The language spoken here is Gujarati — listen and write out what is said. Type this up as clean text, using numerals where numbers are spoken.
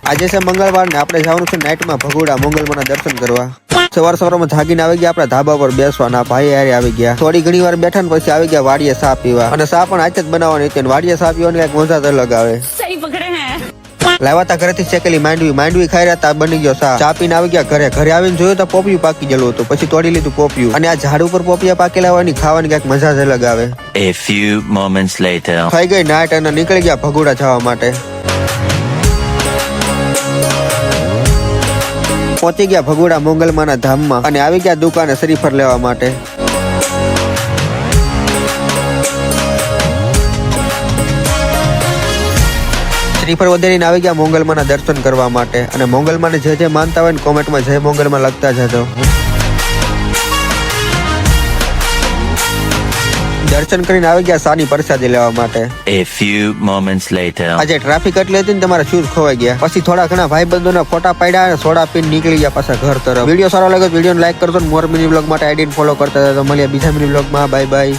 આજે છે મંગળવાર ને આપણે જવાનું છે નાઇટમાં ભગોડા મોંગલમાના દર્શન કરવા. સવારમાં જાગીને આવી ગયા આપણા ધાબા પર બેસવાના. ભાઈ હારે આવી ગયા. થોડી ઘણી વાર બેઠા ને પછી આવી ગયા વાડીએ ચા પીવા. અને ચા પણ આજે જ બનાવવાની હતી. વાડીએ ચા પીવાની કઈક મજા જ અલગ આવે. લાવ્યા તા ઘરેથી શેકેલી માંડવી ખાઈ રહ્યા તા, બની ગયો ચા પીને આવી ગયા ઘરે. ઘરે આવીને જોયું તો પોપિયું પાકી ગયેલું હતું. પછી તોડી લીધું પોપિયું. અને આ ઝાડ ઉપર પોપિયા પાકેલા હોવાની ખાવાની કઈક મજા જ અલગ આવે. A few moments later. થઈ ગઈ નાઈટ અને નીકળી ગયા ભગોડા જવા માટે. પહોંચી ગયા ભગોડા મોંગલમાના ધામમાં અને આવી ગયા દુકાને શ્રીફળ લેવા માટે. શ્રીફળ વધારીને આવી ગયા મોંગલમાના દર્શન કરવા માટે. અને મોંગલમાને જે માનતા હોય ને કોમેન્ટમાં જય મોંગલમાં લખતા જજો. દર્શન કરીને આવી ગયા સાની પ્રસાદી લેવા માટે. A few moments later. આજે ટ્રાફિક એટલી હતી ને તમારા શૂઝ ખોવાઈ ગયા. પછી થોડા ઘણા ભાઈબંધોના ફોટા પાડ્યા અને સોડા પીને નીકળી ગયા પાછા ઘર તરફ. વિડીયો સારો લાગ્યો વિડીયોને લાઈક કરજો. મોર મિની બ્લોગ માટે આઈડીને ફોલો કરતા હતા. તો મળીએ બીજા મિની બ્લોગમાં. Bye bye.